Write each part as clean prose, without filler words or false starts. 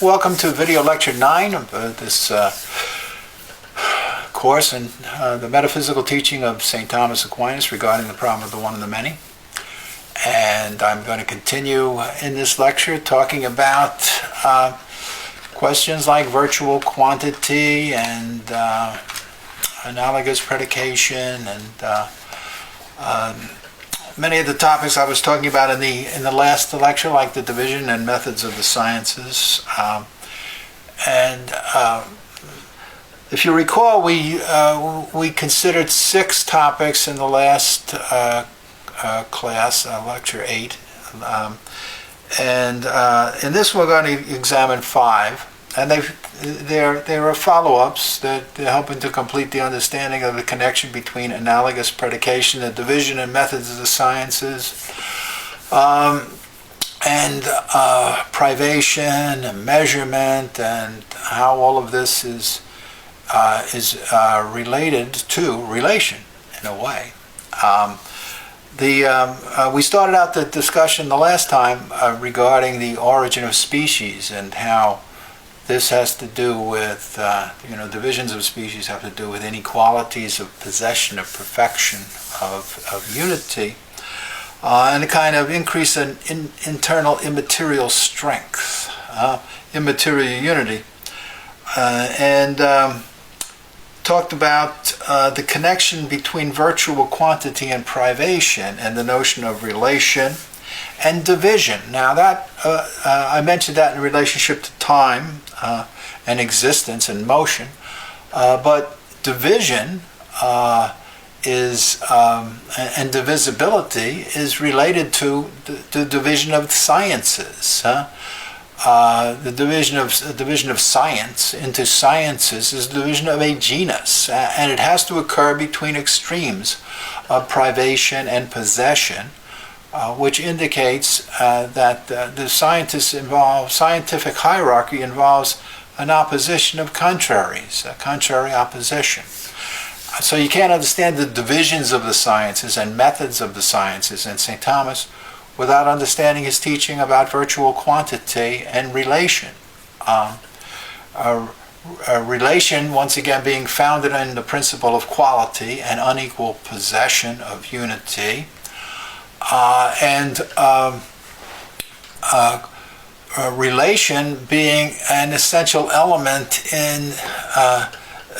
Welcome to video lecture 9 of this course in the metaphysical teaching of St. Thomas Aquinas regarding the problem of the one and the many. And I'm going to continue in this lecture talking about questions like virtual quantity and analogous predication and many of the topics I was talking about in the last lecture, like the division and methods of the sciences. If you recall, we considered 6 topics in the last class, lecture 8. In this we're going to examine 5. And there are follow-ups that they're helping to complete the understanding of the connection between analogous predication, the division and methods of the sciences, and privation and measurement, and how all of this is related to relation in a way. We started out the discussion the last time regarding the origin of species and how this has to do with, divisions of species have to do with inequalities of possession, of perfection, of unity, and a kind of increase in internal immaterial strength, immaterial unity. Talked about the connection between virtual quantity and privation and the notion of relation and division. Now that I mentioned that in relationship to time and existence and motion, but division is and divisibility is related to the division of sciences. The division of science into sciences is the division of a genus, and it has to occur between extremes of privation and possession, which indicates that the scientific hierarchy involves an opposition of contraries, a contrary opposition. So you can't understand the divisions of the sciences and methods of the sciences in St. Thomas without understanding his teaching about virtual quantity and relation. Relation, once again, being founded in the principle of quality and unequal possession of unity, relation being an essential element in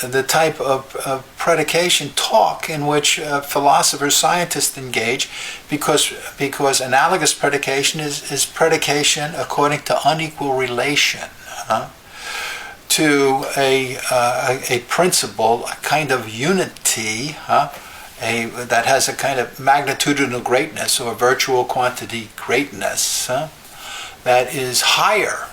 the type of predication talk in which philosophers, scientists engage, because analogous predication is predication according to unequal relation to a principle, a kind of unity, that has a kind of magnitudinal greatness or virtual quantity greatness that is higher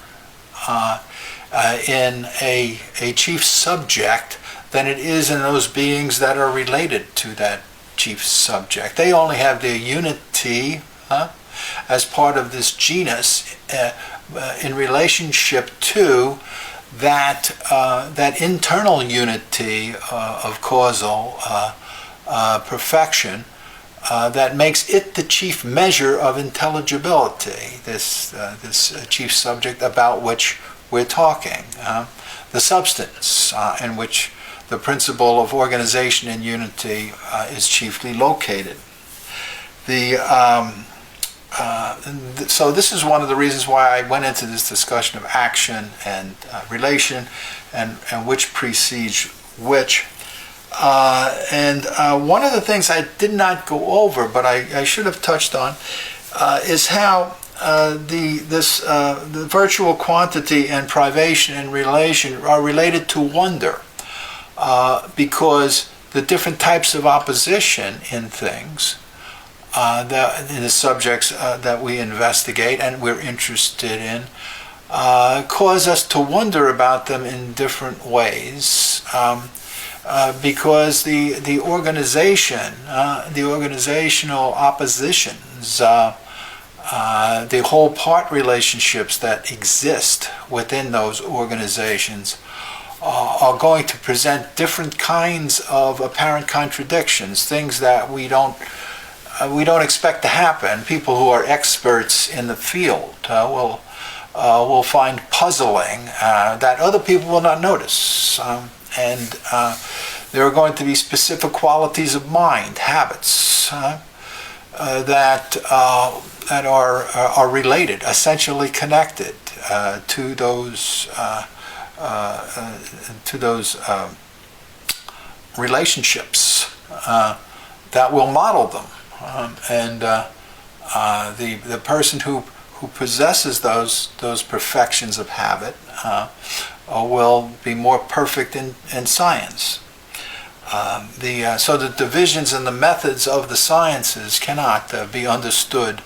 in a chief subject than it is in those beings that are related to that chief subject. They only have their unity as part of this genus in relationship to that internal unity of causal perfection that makes it the chief measure of intelligibility, this chief subject about which we're talking, the substance in which the principle of organization and unity is chiefly located. So this is one of the reasons why I went into this discussion of action and relation and which precedes which. One of the things I did not go over, but I should have touched on, is how the virtual quantity and privation and relation are related to wonder, because the different types of opposition in things, in the subjects that we investigate and we're interested in, cause us to wonder about them in different ways. Because the organization, the organizational oppositions, the whole part relationships that exist within those organizations are going to present different kinds of apparent contradictions, things that we don't expect to happen. People who are experts in the field will find puzzling that other people will not notice. And there are going to be specific qualities of mind, habits, that are related, essentially connected to those relationships that will model them. The person who possesses those perfections of habit will be more perfect in science. So the divisions and the methods of the sciences cannot be understood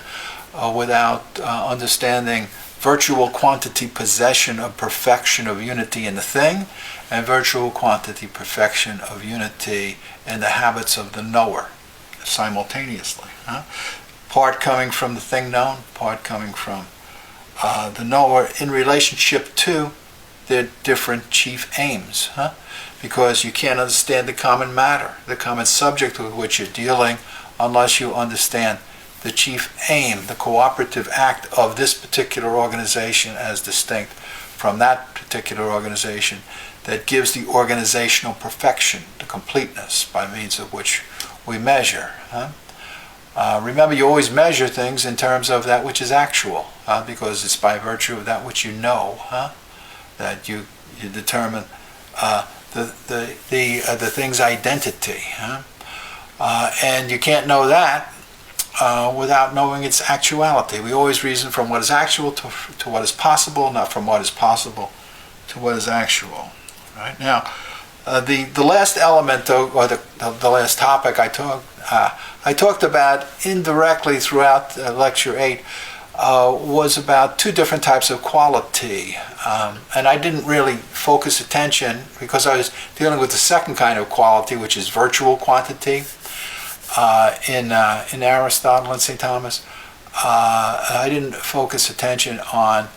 without understanding virtual quantity possession of perfection of unity in the thing, and virtual quantity perfection of unity in the habits of the knower simultaneously. Part coming from the thing known, part coming from the knower in relationship to their different chief aims. Because you can't understand the common matter, the common subject with which you're dealing, unless you understand the chief aim, the cooperative act of this particular organization as distinct from that particular organization that gives the organizational perfection, the completeness by means of which we measure. Remember, you always measure things in terms of that which is actual, because it's by virtue of that which you know that you determine the thing's identity. And you can't know that without knowing its actuality. We always reason from what is actual to what is possible, not from what is possible to what is actual. Right now, the last element, or the last topic I talked about indirectly throughout Lecture 8 was about two different types of quality. And I didn't really focus attention because I was dealing with the second kind of quality, which is virtual quantity. In Aristotle and St. Thomas, I didn't focus attention on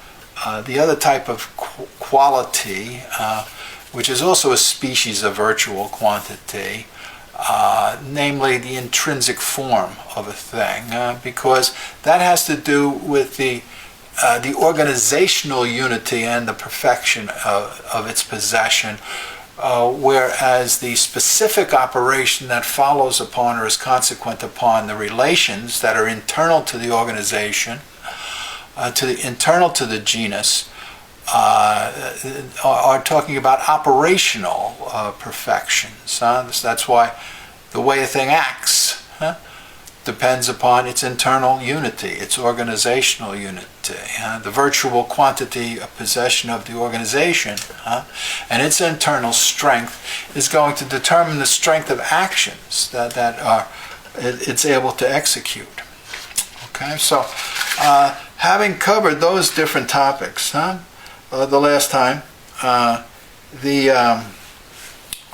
the other type of quality, which is also a species of virtual quantity, namely the intrinsic form of a thing, because that has to do with the organizational unity and the perfection of its possession. Whereas the specific operation that follows upon or is consequent upon the relations that are internal to the organization, internal to the genus, are talking about operational perfections. That's why the way a thing acts depends upon its internal unity, its organizational unity. The virtual quantity of possession of the organization and its internal strength is going to determine the strength of actions that it's able to execute. Okay, so having covered those different topics, the last time,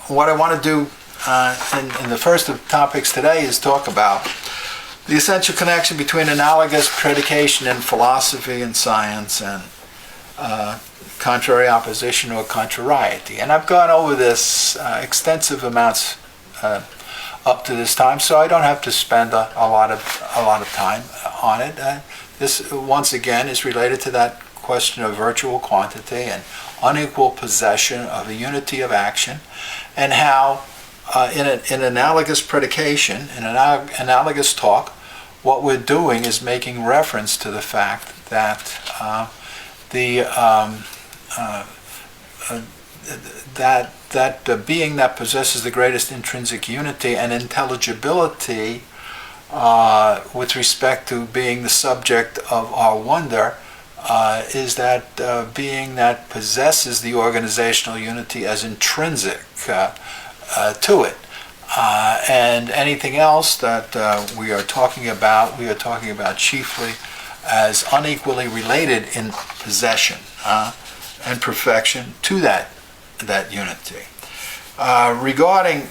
what I want to do in the first of the topics today is talk about the essential connection between analogous predication in philosophy and science and contrary opposition or contrariety. And I've gone over this extensive amounts up to this time, so I don't have to spend a lot of time on it. This once again is related to that question of virtual quantity and unequal possession of the unity of action, and how in analogous predication, in analogous talk, what we're doing is making reference to the fact that the being that possesses the greatest intrinsic unity and intelligibility with respect to being the subject of our wonder is that being that possesses the organizational unity as intrinsic to it. And anything else that we are talking about chiefly as unequally related in possession and perfection to that unity. Regarding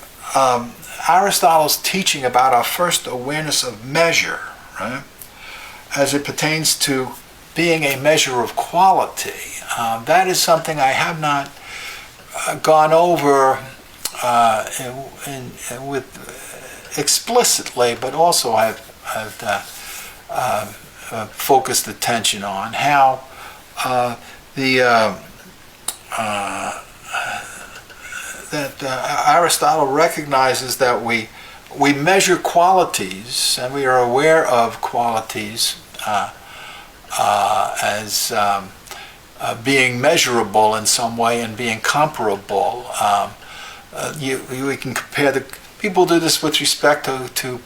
Aristotle's teaching about our first awareness of measure, right, as it pertains to being a measure of quality, that is something I have not gone over with explicitly, but also I've focused attention on how that Aristotle recognizes that we measure qualities, and we are aware of qualities as being measurable in some way and being comparable. We can compare the people do this with respect to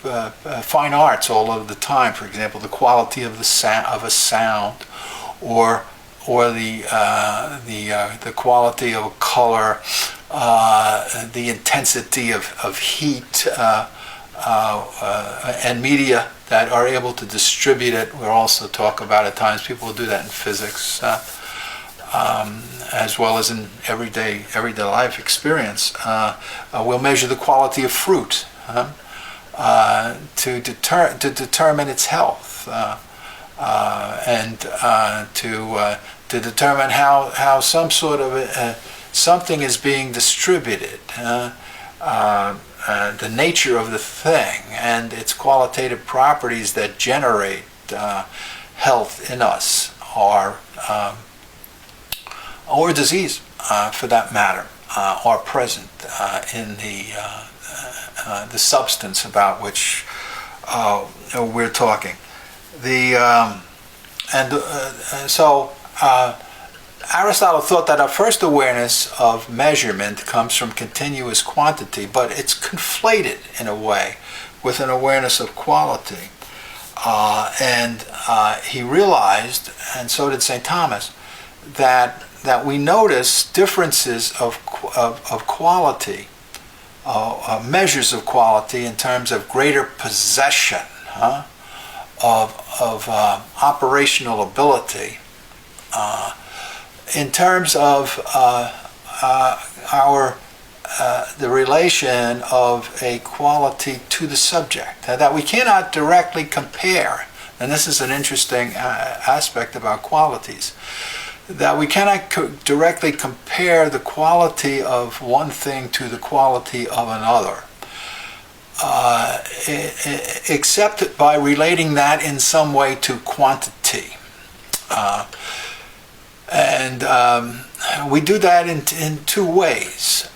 fine arts all of the time. For example, the quality of a sound, or the quality of a color, the intensity of heat, and media that are able to distribute it. We'll also talk about at times people do that in physics, as well as in everyday life experience. We'll measure the quality of fruit to determine its health, and to determine how some sort of something is being distributed. The nature of the thing and its qualitative properties that generate health in us, or disease, for that matter, are present in the substance about which we're talking. So Aristotle thought that our first awareness of measurement comes from continuous quantity, but it's conflated in a way with an awareness of quality. And he realized, and so did St. Thomas, that we notice differences of quality, measures of quality in terms of greater possession, of operational ability, in terms of the relation of a quality to the subject, that we cannot directly compare. And this is an interesting aspect about qualities, that we cannot directly compare the quality of one thing to the quality of another, except by relating that in some way to quantity. And we do that in two ways.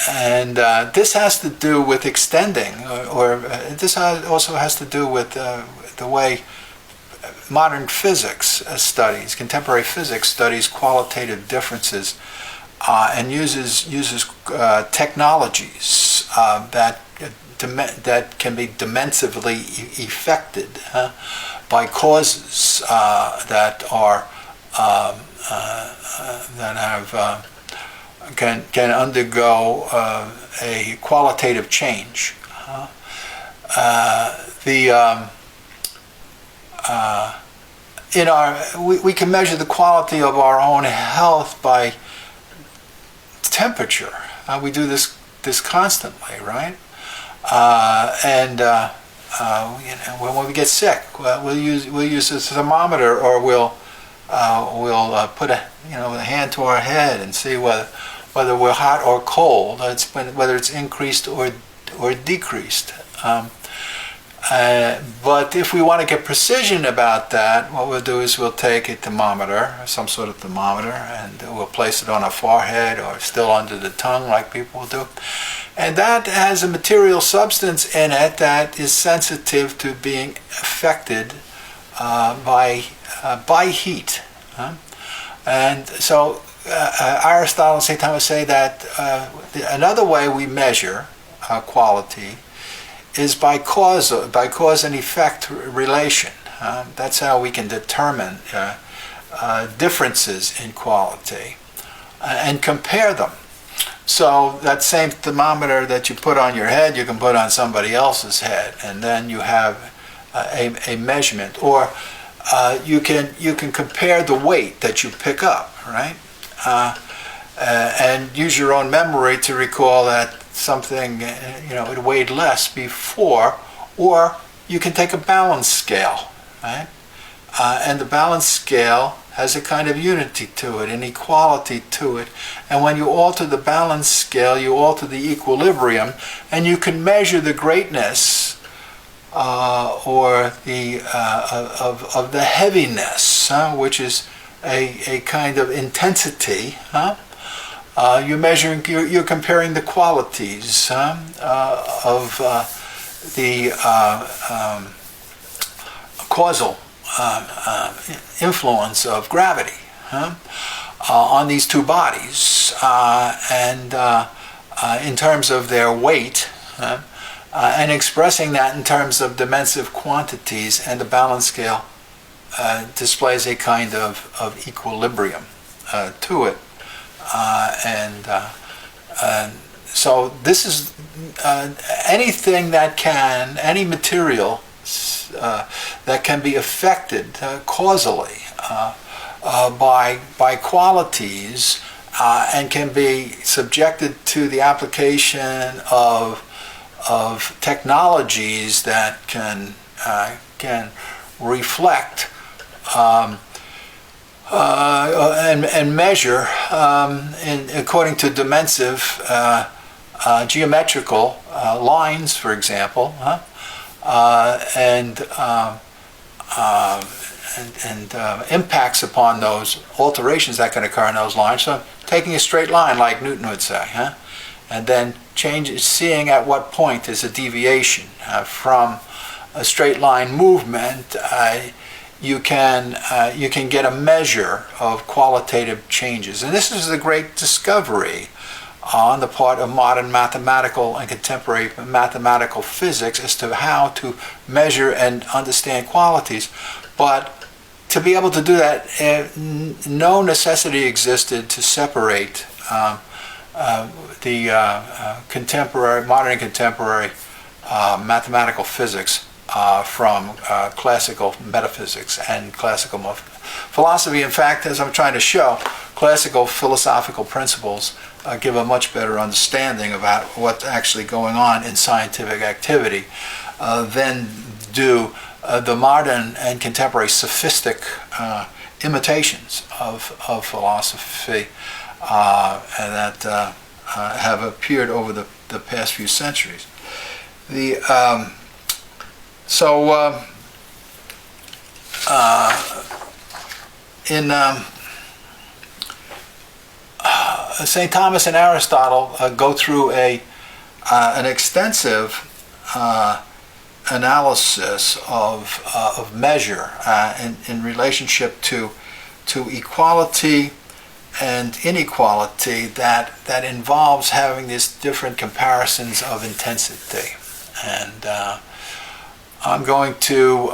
And this has to do with extending, or this also has to do with the way modern physics studies, contemporary physics studies qualitative differences, and uses technologies that can be dimensively effected by causes that are that have can undergo a qualitative change. We can measure the quality of our own health by temperature. We do this constantly, right? When we get sick, we'll use a thermometer, or we'll put a hand to our head and see whether we're hot or cold, whether it's increased or decreased. But if we want to get precision about that, what we'll do is we'll take a thermometer, some sort of thermometer, and we'll place it on our forehead or still under the tongue like people do. And that has a material substance in it that is sensitive to being affected by heat. And so Aristotle and St. Thomas say that another way we measure quality is by cause and effect relation. That's how we can determine differences in quality and compare them. So that same thermometer that you put on your head, you can put on somebody else's head, and then you have a measurement. Or you can compare the weight that you pick up, right? And use your own memory to recall that something, it weighed less before. Or you can take a balance scale, right? And the balance scale has a kind of unity to it, an equality to it. And when you alter the balance scale, you alter the equilibrium, and you can measure the greatness or the of the heaviness, which is a kind of intensity. You're comparing the qualities of the causal influence of gravity on these two bodies, and in terms of their weight, and expressing that in terms of dimensive quantities, and the balance scale displays a kind of equilibrium to it. So this is anything that any material that can be affected causally by qualities and can be subjected to the application of technologies that can reflect and measure according to dimensive geometrical lines, for example, and impacts upon those alterations that can occur in those lines. So taking a straight line, like Newton would say, and then seeing at what point is a deviation from a straight line movement. You can get a measure of qualitative changes, and this is a great discovery on the part of modern mathematical and contemporary mathematical physics as to how to measure and understand qualities. But to be able to do that, no necessity existed to separate the modern and contemporary mathematical physics from classical metaphysics and classical philosophy. In fact, as I'm trying to show, classical philosophical principles give a much better understanding about what's actually going on in scientific activity than do the modern and contemporary sophistic imitations of philosophy that have appeared over the past few centuries. In St. Thomas and Aristotle go through an extensive analysis of measure in relationship to equality and inequality that involves having these different comparisons of intensity. And I'm going to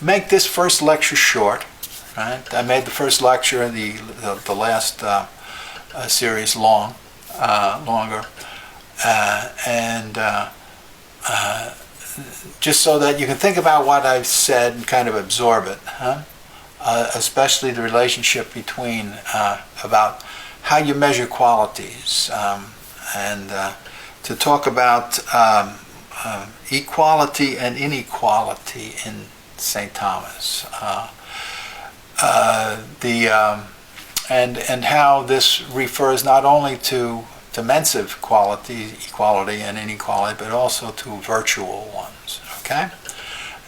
make this first lecture short. Right? I made the first lecture and the last series longer, and just so that you can think about what I've said and kind of absorb it, especially the relationship between about how you measure qualities, and to talk about equality and inequality in St. Thomas, and how this refers not only to dimensive equality and inequality, but also to virtual ones. Okay?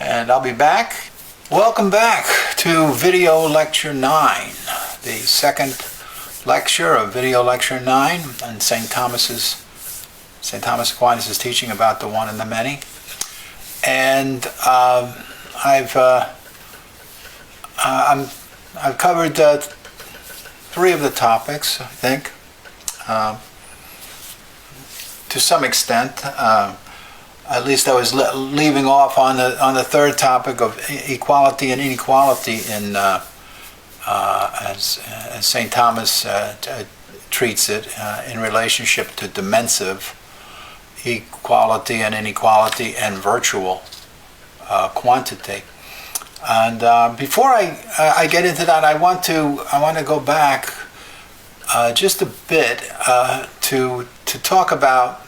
And I'll be back. Welcome back to video lecture 9, the second lecture of video lecture 9 on St. Thomas Aquinas' teaching about the one and the many. And I've covered 3 of the topics, I think, to some extent. At least I was leaving off on the third topic of equality and inequality as St. Thomas treats it in relationship to dimensive equality and inequality and virtual quantity. And before I get into that, I want to go back just a bit to talk about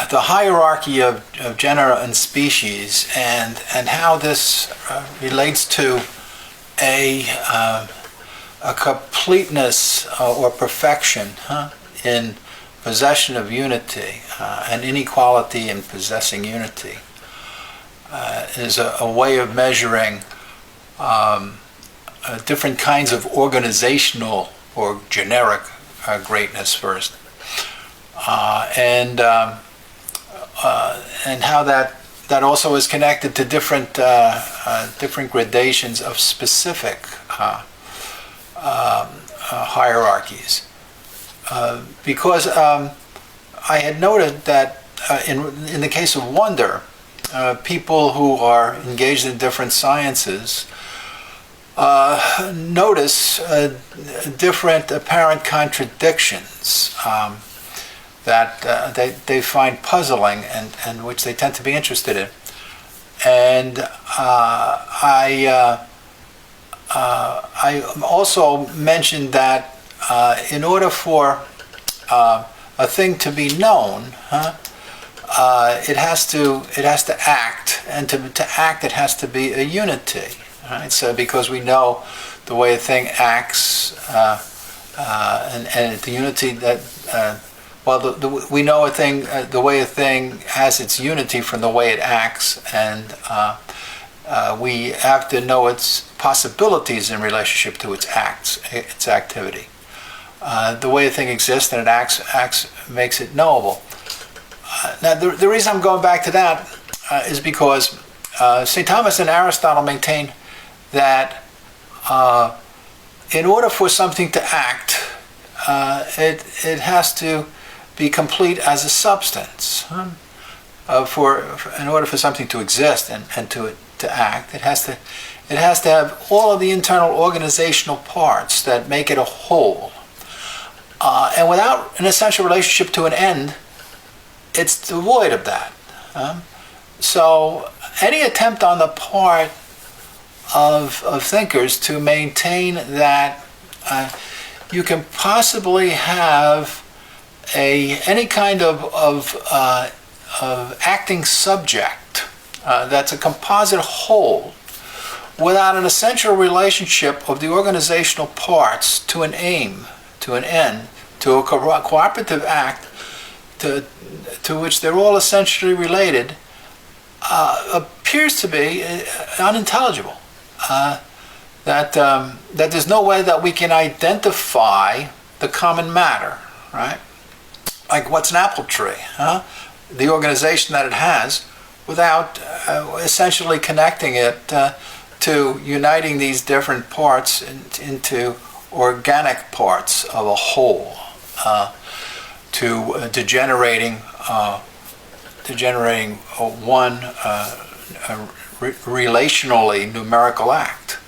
the hierarchy of genera and species, and how this relates to a completeness or perfection in possession of unity, and inequality in possessing unity, is a way of measuring different kinds of organizational or generic greatness first, and how that also is connected to different gradations of specific hierarchies. Because I had noted that in the case of wonder, people who are engaged in different sciences notice different apparent contradictions that they find puzzling, and which they tend to be interested in. And I also mentioned that in order for a thing to be known, it has to act, and to act it has to be a unity. Right? So because we know the way a thing acts, and the unity that we know a thing, the way a thing has its unity from the way it acts, and we have to know its possibilities in relationship to its acts, its activity. The way a thing exists and it acts makes it knowable. Now, the reason I'm going back to that is because St. Thomas and Aristotle maintain that in order for something to act, it has to be complete as a substance. In order for something to exist and to act, it has to have all of the internal organizational parts that make it a whole. And without an essential relationship to an end, it's devoid of that. So any attempt on the part of thinkers to maintain that you can possibly have any kind of acting subject that's a composite whole without an essential relationship of the organizational parts to an aim, to an end, to a cooperative act to which they're all essentially related, appears to be unintelligible. That there's no way that we can identify the common matter, right? Like, what's an apple tree? The organization that it has, without essentially connecting it to uniting these different parts into organic parts of a whole, to generating one relationally numerical act.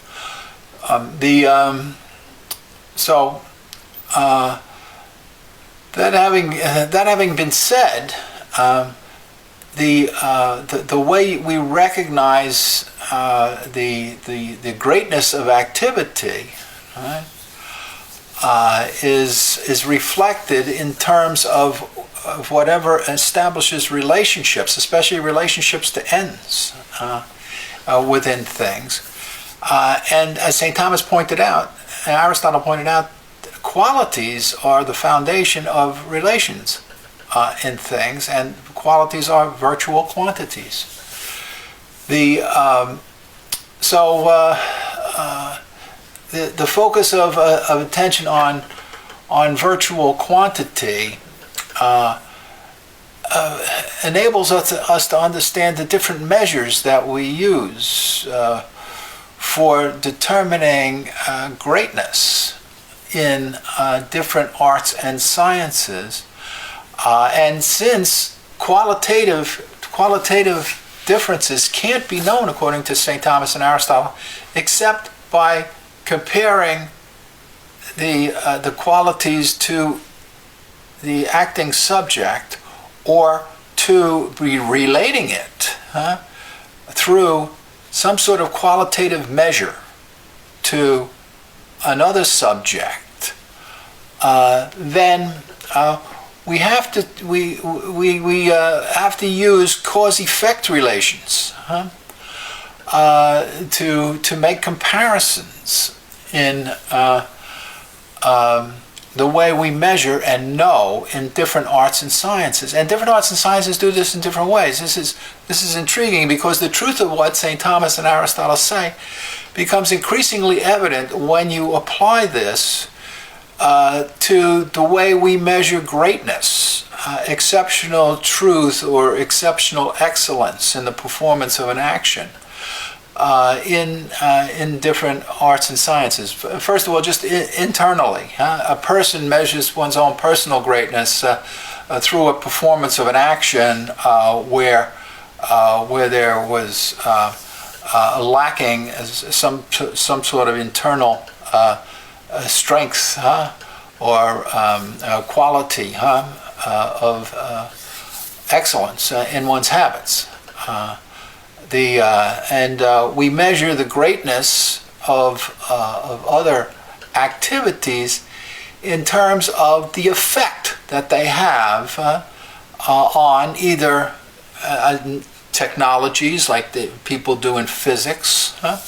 That having been said, the way we recognize the greatness of activity, right, is reflected in terms of whatever establishes relationships, especially relationships to ends within things. And as St. Thomas pointed out, and Aristotle pointed out, qualities are the foundation of relations in things, and qualities are virtual quantities. The focus of attention on virtual quantity enables us to understand the different measures that we use for determining greatness in different arts and sciences. And since qualitative differences can't be known, according to St. Thomas and Aristotle, except by comparing the qualities to the acting subject, or to be relating it through some sort of qualitative measure to another subject, then we have to use cause-effect relations to make comparisons in the way we measure and know in different arts and sciences. And different arts and sciences do this in different ways. This is intriguing because the truth of what St. Thomas and Aristotle say becomes increasingly evident when you apply this to the way we measure greatness, exceptional truth or exceptional excellence in the performance of an action. In different arts and sciences. First of all, just internally, a person measures one's own personal greatness through a performance of an action where there was lacking some sort of internal strength or quality of excellence in one's habits. We measure the greatness of other activities in terms of the effect that they have on either technologies like the people do in physics that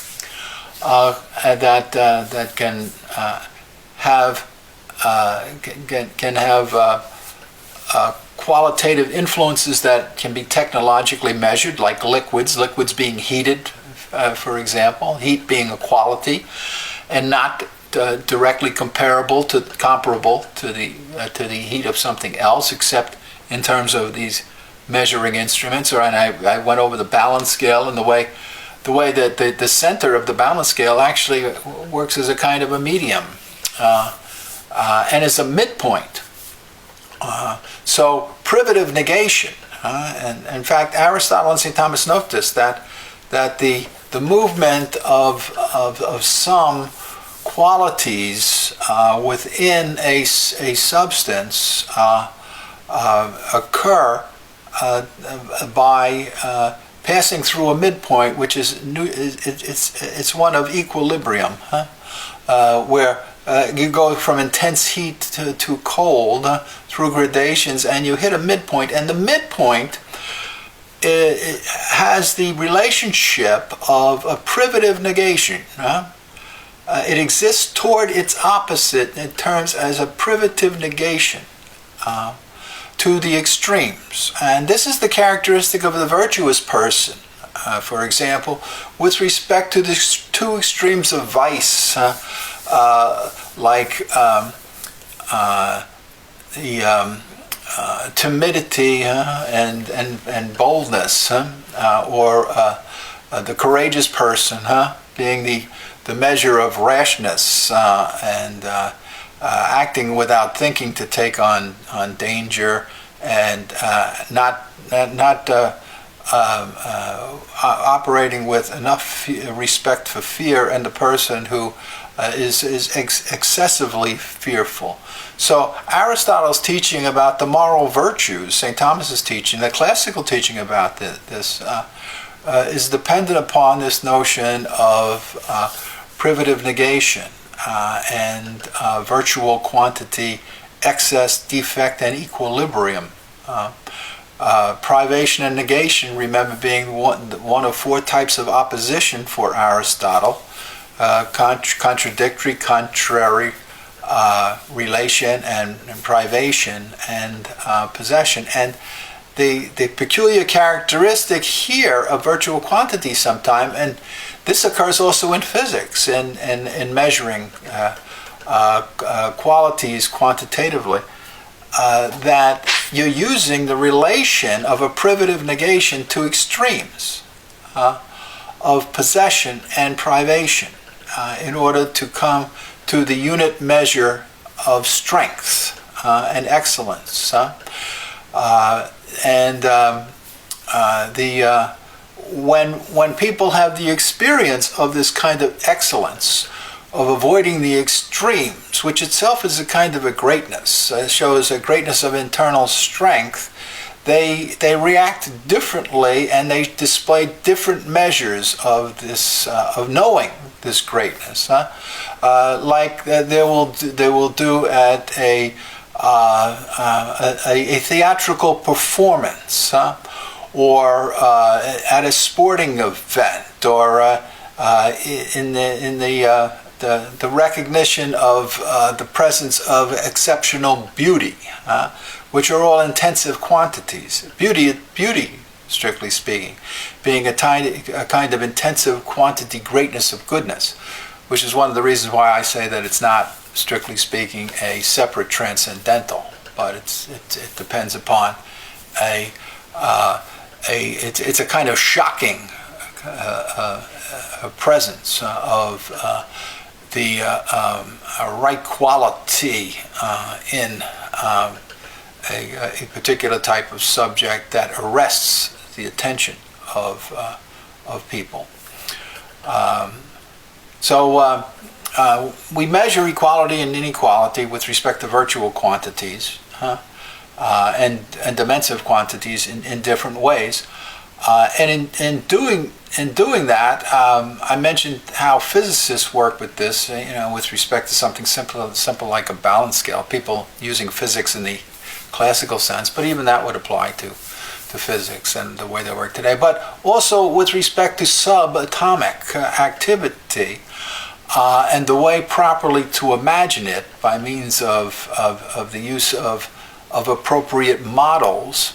can have qualitative influences that can be technologically measured, like liquids being heated, for example, heat being a quality, and not directly comparable to the heat of something else, except in terms of these measuring instruments. And I went over the balance scale and the way that the center of the balance scale actually works as a kind of a medium and as a midpoint. So privative negation, and in fact Aristotle and St. Thomas note this, that the movement of some qualities within a substance occur by passing through a midpoint, which is it's one of equilibrium, where you go from intense heat to cold through gradations, and you hit a midpoint, and the midpoint has the relationship of a privative negation. It exists toward its opposite in terms as a privative negation to the extremes. And this is the characteristic of the virtuous person, for example, with respect to the two extremes of vice, like the timidity and boldness, or the courageous person being the measure of rashness and acting without thinking to take on danger, and not operating with enough respect for fear, and the person who is excessively fearful. So Aristotle's teaching about the moral virtues, St. Thomas's teaching, the classical teaching about this is dependent upon this notion of privative negation and virtual quantity, excess, defect, and equilibrium. Privation and negation, remember, being one of four types of opposition for Aristotle: contradictory, contrary, relation, and privation, and possession. And the peculiar characteristic here of virtual quantity sometime, and this occurs also in physics, in measuring qualities quantitatively, that you're using the relation of a privative negation to extremes of possession and privation in order to come to the unit measure of strength and excellence. When people have the experience of this kind of excellence, of avoiding the extremes, which itself is a kind of a greatness, shows a greatness of internal strength, they react differently, and they display different measures of this of knowing this greatness, like they will do at a a theatrical performance, or at a sporting event, or in the recognition of the presence of exceptional beauty, which are all intensive quantities. Beauty, strictly speaking, being a kind of intensive quantity greatness of goodness, which is one of the reasons why I say that it's not, strictly speaking, a separate transcendental, but it depends upon it's a kind of shocking presence of the right quality in a particular type of subject that arrests the attention of people. So we measure equality and inequality with respect to virtual quantities and dimensive quantities in different ways. And in doing that, I mentioned how physicists work with this, with respect to something simple like a balance scale. People using physics in the classical sense, but even that would apply to physics and the way they work today. But also with respect to subatomic activity and the way properly to imagine it by means of the use of appropriate models.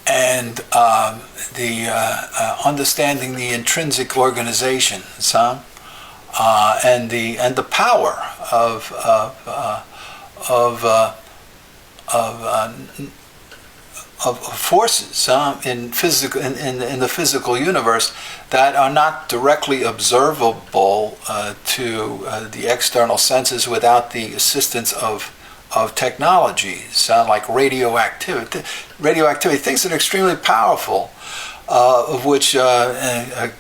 And the understanding the intrinsic organizations, and the power of forces in the physical universe that are not directly observable to the external senses without the assistance of technologies like radioactivity, things that are extremely powerful, of which the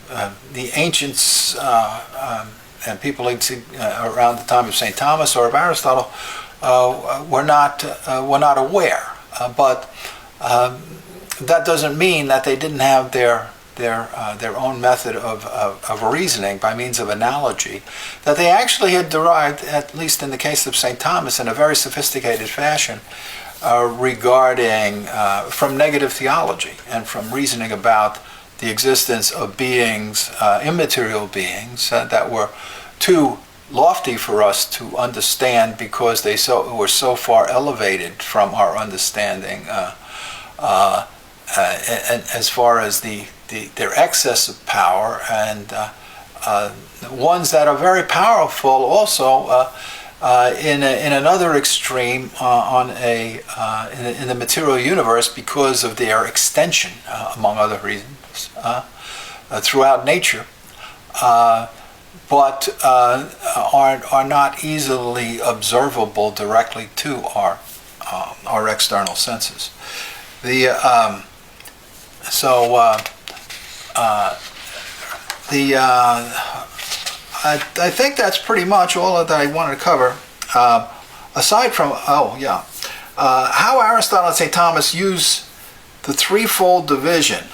ancients and people around the time of St. Thomas or of Aristotle were not aware. But that doesn't mean that they didn't have their own method of reasoning by means of analogy, that they actually had derived, at least in the case of St. Thomas, in a very sophisticated fashion, regarding from negative theology and from reasoning about the existence of beings, immaterial beings, that were too lofty for us to understand because they were so far elevated from our understanding, and as far as their excess of power, and ones that are very powerful also in another extreme in the material universe because of their extension, among other reasons, throughout nature, but are not easily observable directly to our external senses. I think that's pretty much all that I wanted to cover. Aside from, how Aristotle and St. Thomas use the threefold division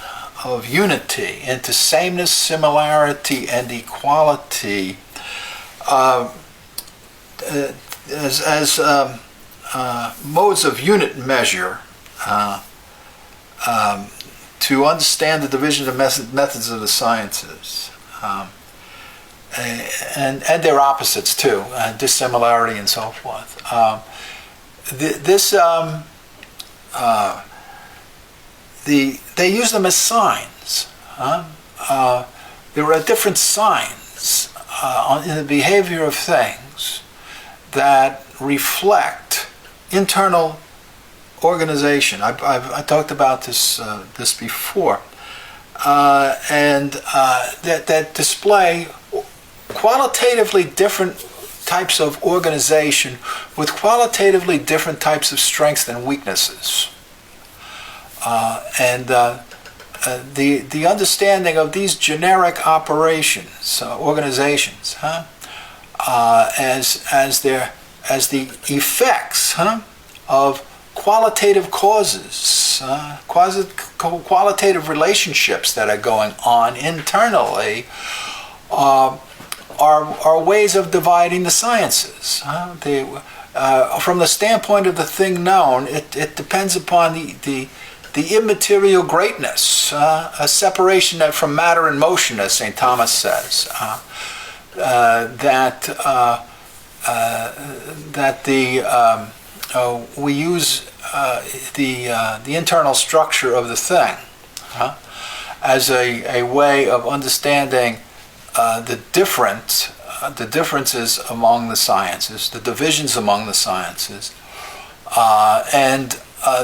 of unity into sameness, similarity, and equality as modes of unit measure to understand the division of methods of the sciences, and their opposites too, dissimilarity and so forth. They use them as signs. There are different signs in the behavior of things that reflect internal organization. I talked about this before, and that display qualitatively different types of organization with qualitatively different types of strengths and weaknesses, and the understanding of these generic operations, organizations, as the effects of qualitative causes, qualitative relationships that are going on internally, are ways of dividing the sciences. from the standpoint of the thing known, it depends upon the immaterial greatness, a separation from matter and motion, as St. Thomas says, that we use the internal structure of the thing as a way of understanding the differences among the sciences, the divisions among the sciences, and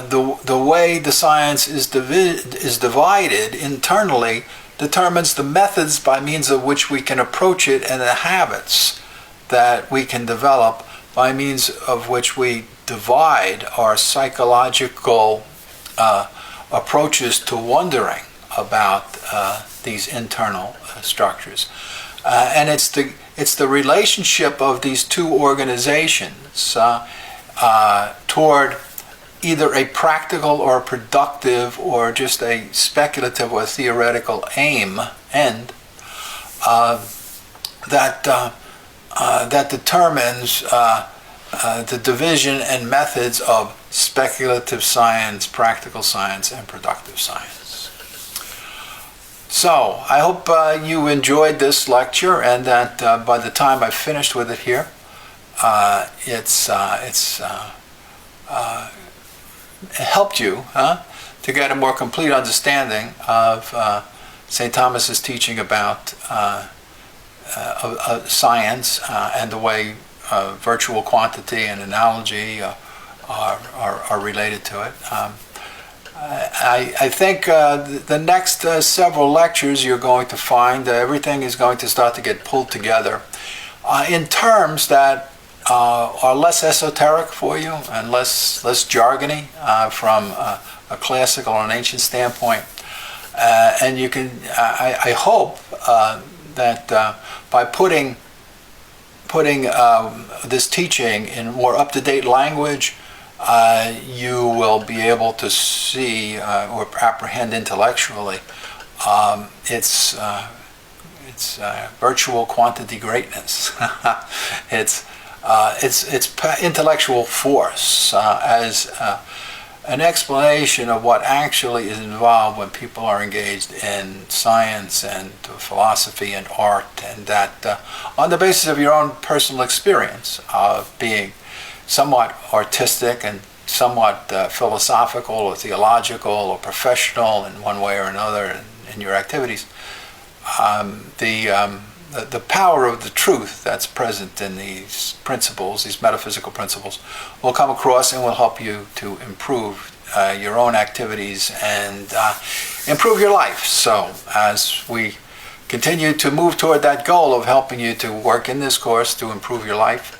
the way the science is divided internally determines the methods by means of which we can approach it, and the habits that we can develop by means of which we divide our psychological approaches to wondering about these internal structures. And it's the relationship of these two organizations toward either a practical or a productive or just a speculative or theoretical end that determines the division and methods of speculative science, practical science, and productive science. So, I hope you enjoyed this lecture, and that by the time I've finished with it here, it's helped you to get a more complete understanding of St. Thomas's teaching about science and the way virtual quantity and analogy are related to it. I think the next several lectures you're going to find everything is going to start to get pulled together in terms that are less esoteric for you and less jargony from a classical or an ancient standpoint. And you can, I hope that by putting this teaching in more up-to-date language, you will be able to see or apprehend intellectually its virtual quantity greatness. its intellectual force as an explanation of what actually is involved when people are engaged in science and philosophy and art, and that on the basis of your own personal experience of being somewhat artistic and somewhat philosophical or theological or professional in one way or another in your activities, the power of the truth that's present in these principles, these metaphysical principles, will come across and will help you to improve your own activities and improve your life. So as we continue to move toward that goal of helping you to work in this course to improve your life,